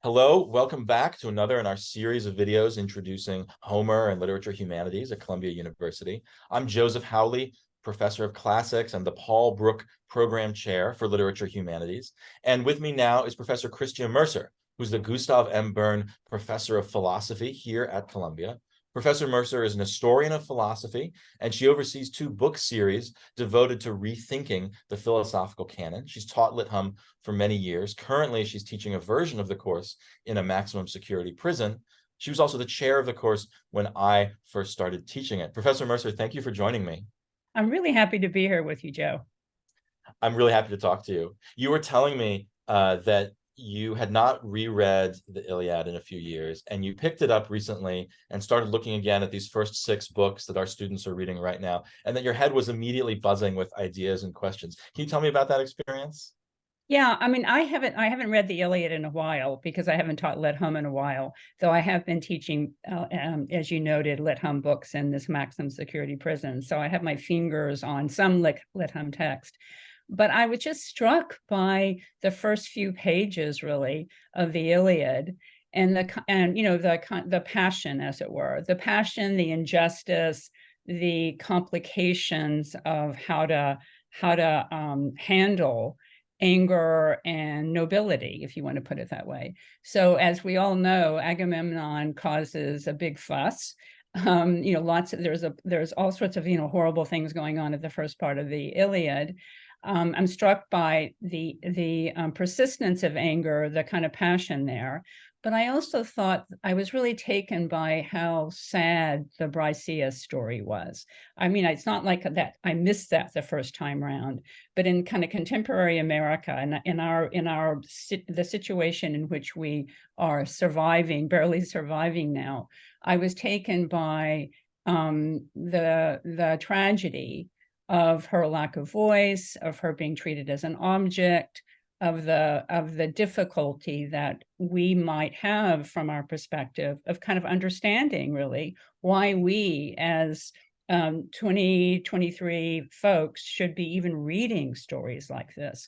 Hello, welcome back to another in our series of videos introducing Homer and Literature Humanities at Columbia University. I'm Joseph Howley, Professor of Classics and the Paul Brook Program Chair for Literature Humanities. And with me now is Professor Christia Mercer, who's the Gustav M. Byrne Professor of Philosophy here at Columbia. Professor Mercer is an historian of philosophy, and she oversees two book series devoted to rethinking the philosophical canon. She's taught Lit Hum for many years. Currently, she's teaching a version of the course in a maximum security prison. She was also the chair of the course when I first started teaching it. Professor Mercer, thank you for joining me. I'm really happy to be here with you, Joe. I'm really happy to talk to you. You were telling me that you had not reread the Iliad in a few years, and you picked it up recently and started looking again at these first 6 books that our students are reading right now, and that your head was immediately buzzing with ideas and questions. Can you tell me about that experience? Yeah, I mean, I haven't read the Iliad in a while because I haven't taught Lit Hum in a while, though I have been teaching, as you noted, Lit Hum books in this maximum security prison. So I have my fingers on some Lit Hum text. But I was just struck by the first few pages, really, of the Iliad, and the passion, as it were, the passion, the injustice, the complications of how to handle anger and nobility, if you want to put it that way. So, as we all know, Agamemnon causes a big fuss. There's all sorts of horrible things going on at the first part of the Iliad. I'm struck by the persistence of anger, the kind of passion there. But I also thought I was really taken by how sad the Briseis story was. I mean, it's not like that I missed that the first time around, but in kind of contemporary America and the situation in which we are surviving, barely surviving now, I was taken by the tragedy of her lack of voice, of her being treated as an object, of the difficulty that we might have from our perspective of kind of understanding really why we as 2023 folks should be even reading stories like this.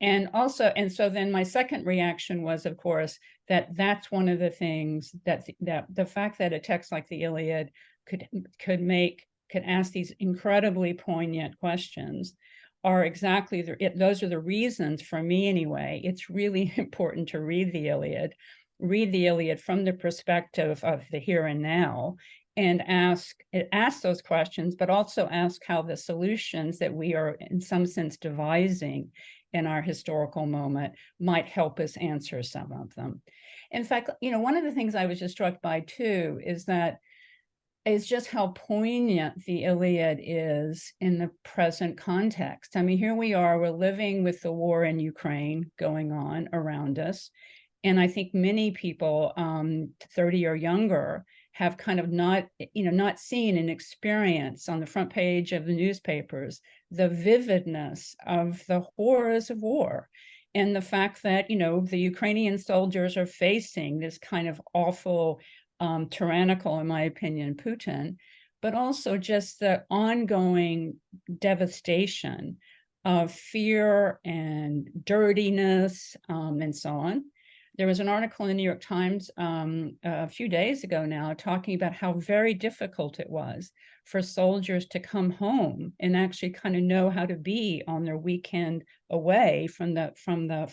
And so then my second reaction was, of course, that's one of the things that the fact that a text like the Iliad could ask these incredibly poignant questions are exactly those are the reasons, for me anyway, it's really important to read the Iliad from the perspective of the here and now, and ask those questions, but also ask how the solutions that we are in some sense devising in our historical moment might help us answer some of them. In fact, one of the things I was just struck by too is just how poignant the Iliad is in the present context. I mean, here we are, we're living with the war in Ukraine going on around us. And I think many people 30 or younger have kind of not seen and experienced on the front page of the newspapers the vividness of the horrors of war. And the fact that, the Ukrainian soldiers are facing this kind of awful, tyrannical, in my opinion, Putin, but also just the ongoing devastation of fear and dirtiness, and so on. There was an article in the New York Times a few days ago now talking about how very difficult it was for soldiers to come home and actually kind of know how to be on their weekend away from the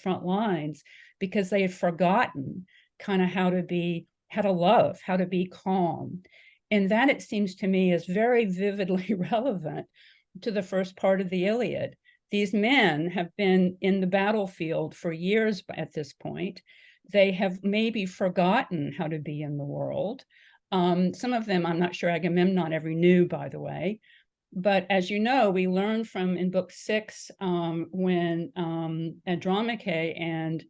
front lines, because they had forgotten kind of how to love, how to be calm. And that, it seems to me, is very vividly relevant to the first part of the Iliad. These men have been in the battlefield for years at this point. They have maybe forgotten how to be in the world. Some of them, I'm not sure Agamemnon ever knew, by the way. But as you know, we learn from in book 6, when Andromache and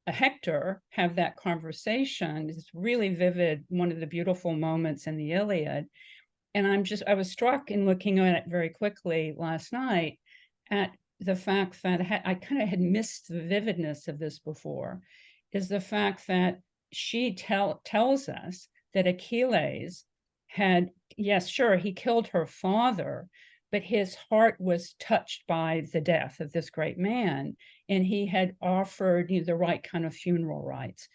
Hector have that conversation. It's really vivid, one of the beautiful moments in the Iliad. And I was struck in looking at it very quickly last night at the fact that I kind of had missed the vividness of this before, is the fact that she tells us that Achilles had, yes, sure, he killed her father, but his heart was touched by the death of this great man, and he had offered the right kind of funeral rites.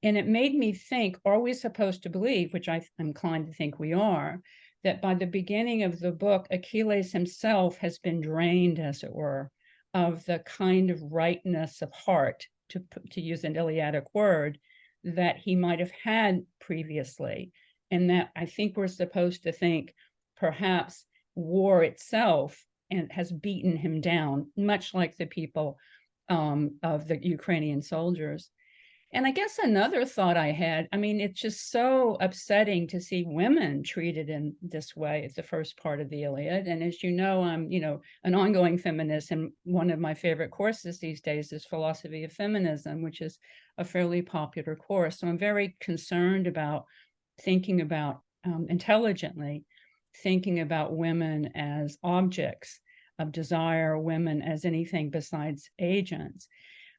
And it made me think, are we supposed to believe, which I'm inclined to think we are, that by the beginning of the book, Achilles himself has been drained, as it were, of the kind of rightness of heart, to use an Iliadic word, that he might have had previously. And that I think we're supposed to think perhaps war itself and has beaten him down, much like the people of the Ukrainian soldiers. And I guess another thought I had, I mean, it's just so upsetting to see women treated in this way at the first part of the Iliad. And as you know, I'm, an ongoing feminist, and one of my favorite courses these days is Philosophy of Feminism, which is a fairly popular course. So I'm very concerned about thinking about intelligently, thinking about women as objects of desire, women as anything besides agents.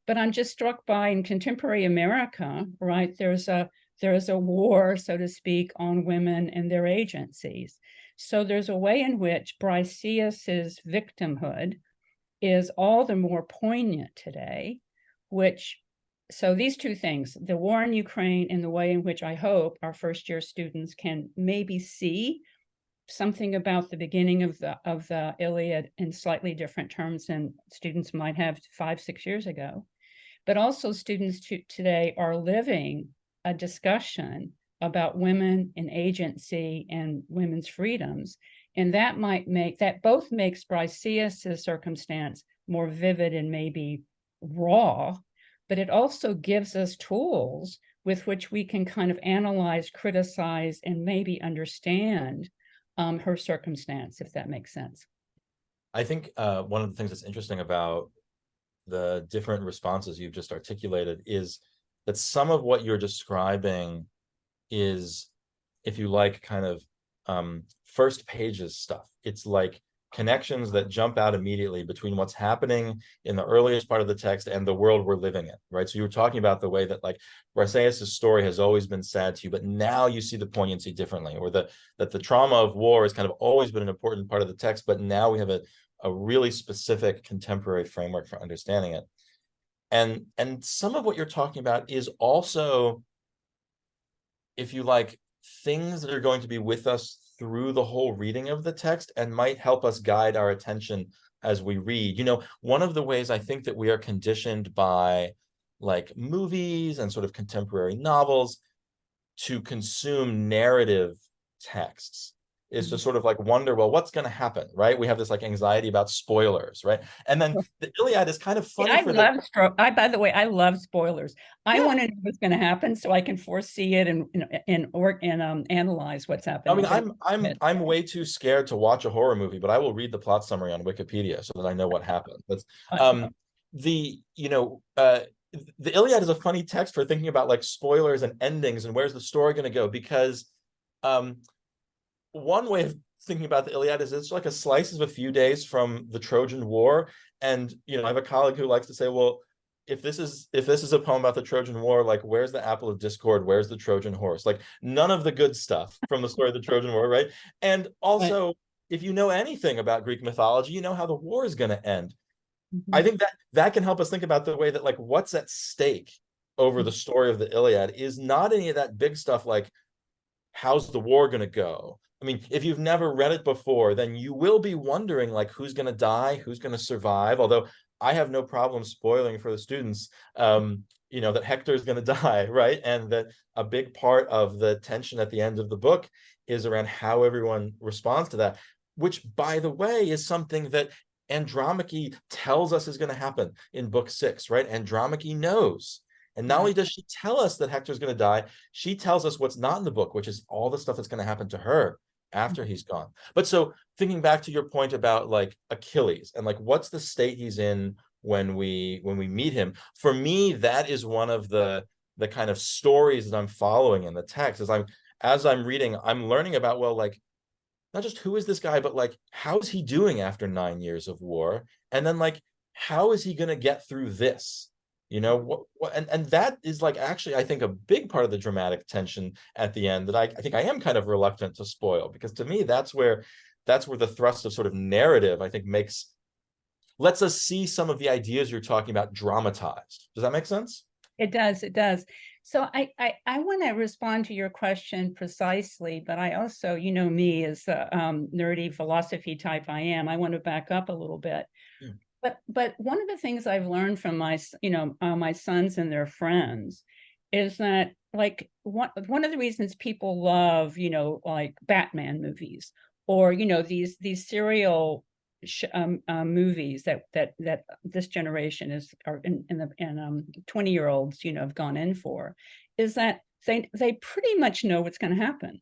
But I'm just struck by, in contemporary America, right, there's a war, so to speak, on women and their agencies. So there's a way in which Briseis's victimhood is all the more poignant today, so these two things, the war in Ukraine and the way in which I hope our first-year students can maybe see something about the beginning of the Iliad in slightly different terms than students might have 5-6 years ago. But also students today are living a discussion about women and agency and women's freedoms. And that both makes Briseis's circumstance more vivid and maybe raw, but it also gives us tools with which we can kind of analyze, criticize, and maybe understand her circumstance, if that makes sense. I think one of the things that's interesting about the different responses you've just articulated is that some of what you're describing is, if you like, kind of first pages stuff. It's like connections that jump out immediately between what's happening in the earliest part of the text and the world we're living in, right? So you were talking about the way that like Briseis's story has always been sad to you, but now you see the poignancy differently, or that the trauma of war has kind of always been an important part of the text, but now we have a really specific contemporary framework for understanding it. And some of what you're talking about is also, if you like, things that are going to be with us through the whole reading of the text and might help us guide our attention as we read. One of the ways I think that we are conditioned by like movies and sort of contemporary novels to consume narrative texts is to sort of like wonder, well, what's going to happen, right? We have this like anxiety about spoilers, right? And then the Iliad is kind of funny. By the way, I love spoilers. I want to know what's going to happen so I can foresee it and analyze what's happening. I mean, I'm way too scared to watch a horror movie, but I will read the plot summary on Wikipedia so that I know what happened. That's the Iliad is a funny text for thinking about like spoilers and endings and where's the story going to go, because one way of thinking about the Iliad is it's like a slice of a few days from the Trojan War. And I have a colleague who likes to say, well, if this is a poem about the Trojan War, like where's the apple of discord? Where's the Trojan horse? Like none of the good stuff from the story of the Trojan War, right? And also, if you know anything about Greek mythology, you know how the war is going to end. I think that can help us think about the way that like what's at stake over the story of the Iliad is not any of that big stuff like how's the war going to go. I mean, if you've never read it before, then you will be wondering like who's going to die, who's going to survive. Although I have no problem spoiling for the students, that Hector is going to die, right? And that a big part of the tension at the end of the book is around how everyone responds to that, which, by the way, is something that Andromache tells us is going to happen in book 6, right? Andromache knows. And not only does she tell us that Hector's going to die, she tells us what's not in the book, which is all the stuff that's going to happen to her after he's gone. But so thinking back to your point about like Achilles and like what's the state he's in when we meet him, for me, that is one of the kind of stories that I'm following in the text. As I'm reading, I'm learning about, well, like not just who is this guy, but like how is he doing after 9 years of war? And then like how is he going to get through this? And that is like actually I think a big part of the dramatic tension at the end that I think I am kind of reluctant to spoil, because to me that's where that's where the thrust of sort of narrative, I think, lets us see some of the ideas you're talking about dramatized. Does that make sense? It does, it does. So I want to respond to your question precisely, but I also, you know me, as a nerdy philosophy type I am, I want to back up a little bit. Yeah. But one of the things I've learned from my, my sons and their friends is that, like, one of the reasons people love, like Batman movies, or, these serial movies that this generation are in the 20-year-olds, have gone in for, is that they pretty much know what's going to happen,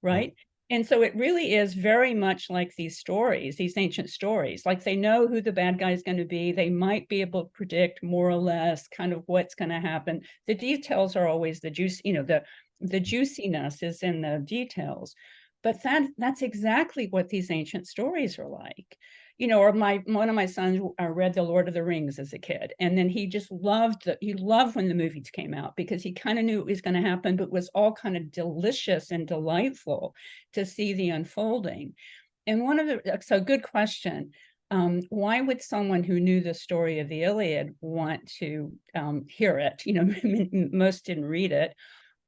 right? And so it really is very much like these stories, these ancient stories. Like, they know who the bad guy is going to be. They might be able to predict more or less kind of what's going to happen. The details are always the juice, the juiciness is in the details. But that's exactly what these ancient stories are like. Or one of my sons read The Lord of the Rings as a kid, and then he just loved when the movies came out, because he kind of knew it was going to happen, but it was all kind of delicious and delightful to see the unfolding. And so good question. Why would someone who knew the story of the Iliad want to hear it? Most didn't read it.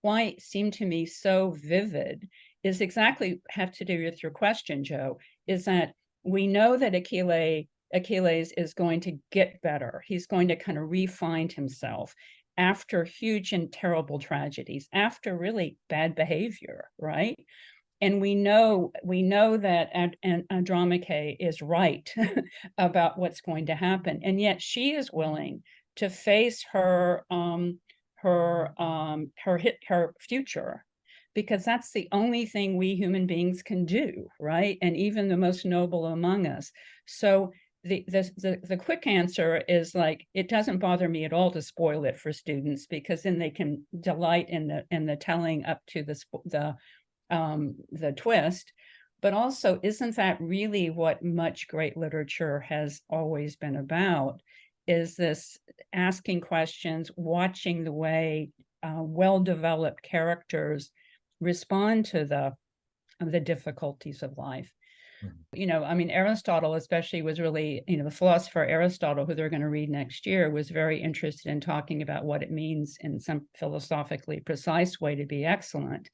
Why it seemed to me so vivid is exactly have to do with your question, Joe, is that we know that Achilles is going to get better. He's going to kind of re-find himself after huge and terrible tragedies, after really bad behavior, right? And we know that Andromache is right about what's going to happen, and yet she is willing to face her future, because that's the only thing we human beings can do, right? And even the most noble among us. So the quick answer is, like, it doesn't bother me at all to spoil it for students, because then they can delight in the telling up to the twist. But also, isn't that really what much great literature has always been about? Is this asking questions, watching the way well-developed characters respond to the difficulties of life. I mean, Aristotle especially was really, the philosopher Aristotle, who they're going to read next year, was very interested in talking about what it means in some philosophically precise way to be excellent.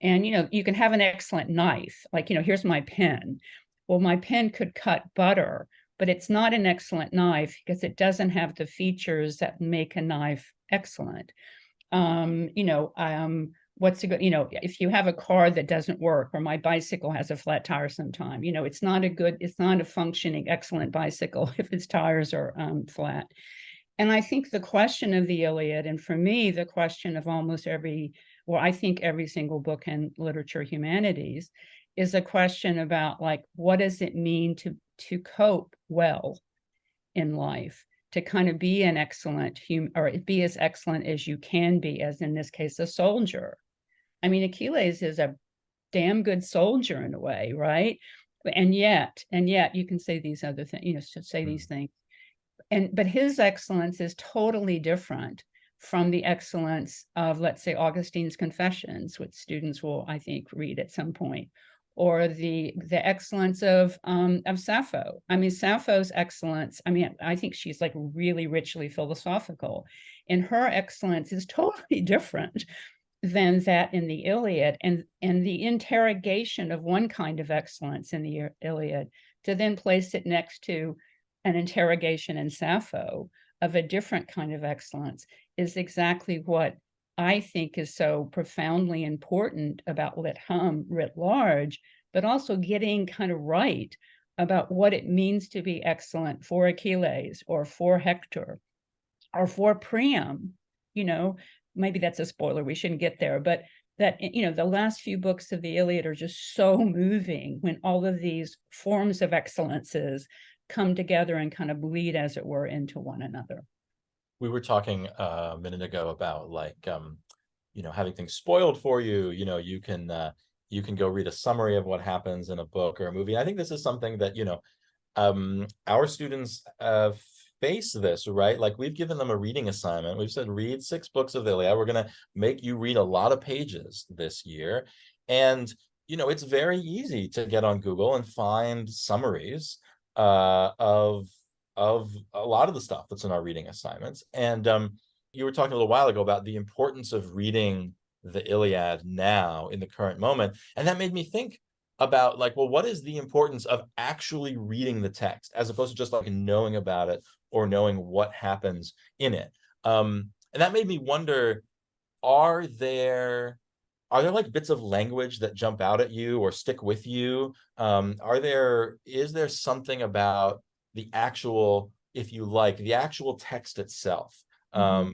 And, you can have an excellent knife, like, here's my pen. Well, my pen could cut butter, but it's not an excellent knife because it doesn't have the features that make a knife excellent. What's a good, if you have a car that doesn't work, or my bicycle has a flat tire sometime, it's not a functioning, excellent bicycle if its tires are flat. And I think the question of the Iliad, and for me, the question of I think every single book in Literature Humanities, is a question about, like, what does it mean to cope well in life, to kind of be an excellent or be as excellent as you can be, as in this case, a soldier. I mean, Achilles is a damn good soldier in a way, right? And yet you can say these other things, these things. But his excellence is totally different from the excellence of, let's say, Augustine's Confessions, which students will, I think, read at some point, or the excellence of Sappho. I mean, Sappho's excellence, I think she's, like, really richly philosophical, and her excellence is totally different than that in the Iliad. And the interrogation of one kind of excellence in the Iliad, to then place it next to an interrogation in Sappho of a different kind of excellence, is exactly what I think is so profoundly important about lit hum writ large, but also getting kind of right about what it means to be excellent for Achilles, or for Hector, or for Priam. Maybe that's a spoiler, we shouldn't get there, but that, the last few books of the Iliad are just so moving, when all of these forms of excellences come together and kind of bleed, as it were, into one another. We were talking a minute ago about, like, having things spoiled for you. You can go read a summary of what happens in a book or a movie. I think this is something that, our students face this, right? Like, we've given them a reading assignment. We've said, read 6 books of the Iliad. We're going to make you read a lot of pages this year. And it's very easy to get on Google and find summaries of a lot of the stuff that's in our reading assignments. And you were talking a little while ago about the importance of reading the Iliad now in the current moment, and that made me think about, like, well, what is the importance of actually reading the text as opposed to just like knowing about it or knowing what happens in it. And that made me wonder, are there like bits of language that jump out at you or stick with you? Is there something about the actual, if you like, the actual text itself? Mhm.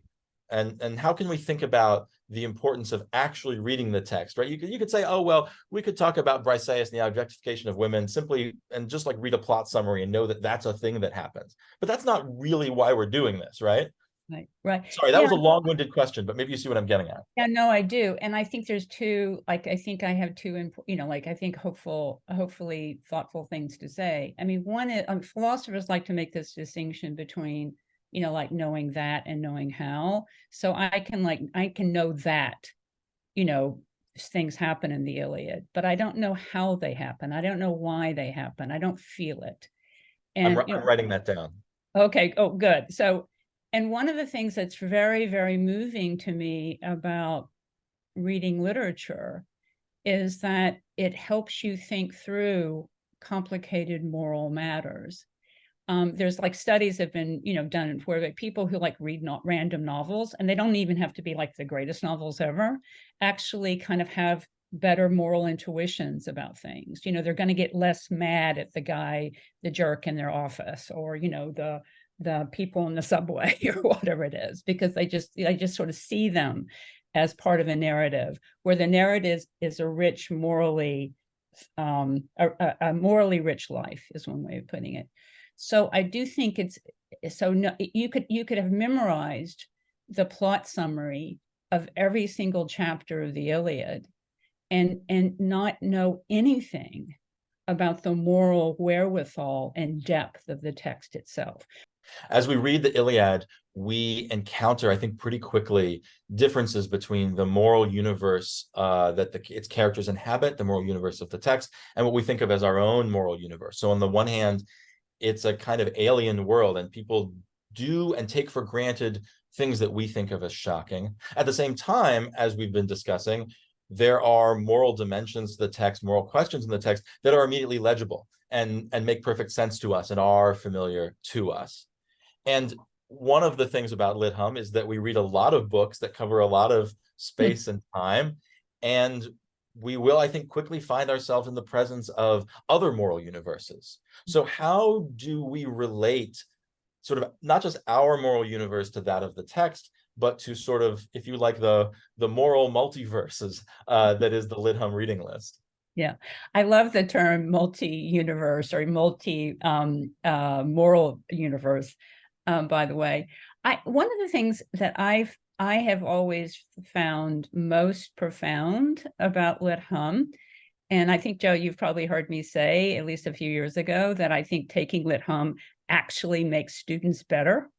And how can we think about the importance of actually reading the text, right? You could say, oh, well, we could talk about Briseis and the objectification of women simply and just like read a plot summary and know that that's a thing that happens. But that's not really why we're doing this, right? Right, right. Sorry, that Yeah, was a long-winded question, but maybe you see what I'm getting at. yeah, no, I do. And I think there's two, like, I think I have two, like, I think hopefully thoughtful things to say. I mean, one is, philosophers like to make this distinction between, like knowing that and knowing how. So I can know that, you know, things happen in the Iliad, but I don't know how they happen. I don't know why they happen. I don't feel it. And, I'm writing that down. okay, oh, good. So, and one of the things that's very, very moving to me about reading literature is that it helps you think through complicated moral matters. There's like studies have been, done where like people who like read not random novels, and they don't even have to be like the greatest novels ever, actually kind of have better moral intuitions about things. They're going to get less mad at the jerk in their office, or the people in the subway or whatever it is, because they just sort of see them as part of a narrative, where the narrative is a rich morally, a morally rich life is one way of putting it. So I do think you could have memorized the plot summary of every single chapter of the Iliad and not know anything about the moral wherewithal and depth of the text itself. As we read the Iliad, we encounter, I think, pretty quickly differences between the moral universe that its characters inhabit, the moral universe of the text, and what we think of as our own moral universe. So on the one hand, it's a kind of alien world, and people do and take for granted things that we think of as shocking. At the same time, as we've been discussing, there are moral dimensions to the text, moral questions in the text that are immediately legible and make perfect sense to us and are familiar to us. And one of the things about Lit Hum is that we read a lot of books that cover a lot of space and time, and we will, I think, quickly find ourselves in the presence of other moral universes. So how do we relate sort of not just our moral universe to that of the text, but to sort of, if you like, the moral multiverses that is the Lit Hum reading list? Yeah, I love the term multi-universe or multi moral universe. By the way, one of the things that I have always found most profound about Lit Hum, and I think, Joe, you've probably heard me say at least a few years ago that I think taking Lit Hum actually makes students better.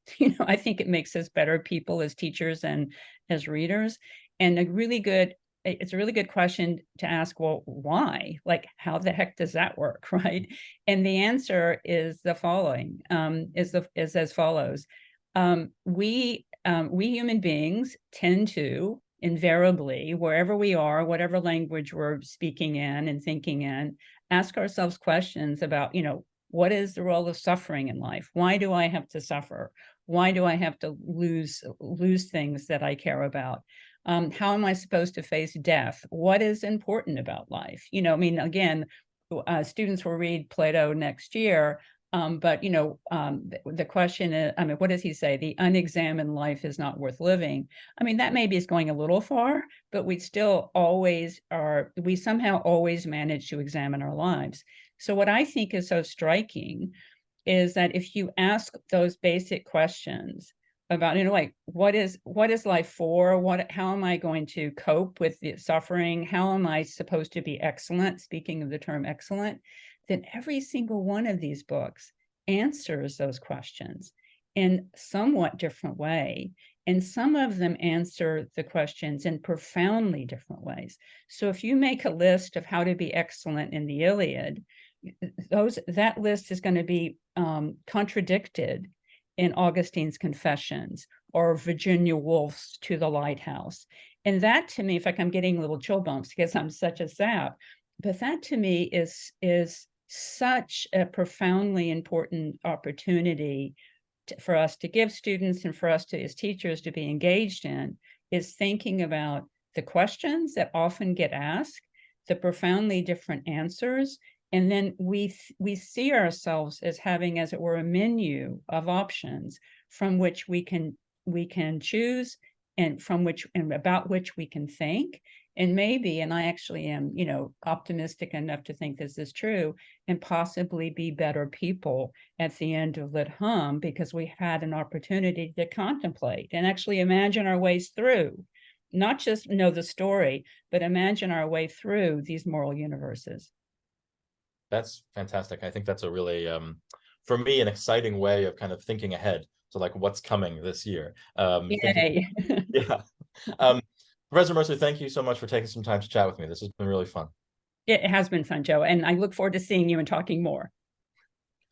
I think it makes us better people as teachers and as readers. And it's a really good question to ask, well, why? Like, how the heck does that work, right? And the answer is the following, is as follows. We human beings tend to invariably, wherever we are, whatever language we're speaking in and thinking in, ask ourselves questions about, what is the role of suffering in life? Why do I have to suffer? Why do I have to lose things that I care about? How am I supposed to face death? What is important about life? Again, students will read Plato next year, but the question is, what does he say? The unexamined life is not worth living. That maybe is going a little far, but we somehow always manage to examine our lives. So what I think is so striking is that if you ask those basic questions about, like, what is life for? How am I going to cope with the suffering? How am I supposed to be excellent? Speaking of the term excellent, then every single one of these books answers those questions in somewhat different way. And some of them answer the questions in profoundly different ways. So if you make a list of how to be excellent in the Iliad, that list is going to be contradicted in Augustine's Confessions or Virginia Woolf's To the Lighthouse. And that to me, in fact, I'm getting little chill bumps because I'm such a sap, but that to me is such a profoundly important opportunity for us to give students and for us to, as teachers, to be engaged in, is thinking about the questions that often get asked, the profoundly different answers, and then we see ourselves as having, as it were, a menu of options from which we can choose, and from which and about which we can think. And maybe, and I actually am, optimistic enough to think this is true, and possibly be better people at the end of Lit Hum, because we had an opportunity to contemplate and actually imagine our ways through, not just know the story, but imagine our way through these moral universes. That's fantastic. I think that's a really, for me, an exciting way of kind of thinking ahead to like what's coming this year. Yay. Yeah. Professor Mercer, thank you so much for taking some time to chat with me. This has been really fun. It has been fun, Joe, and I look forward to seeing you and talking more.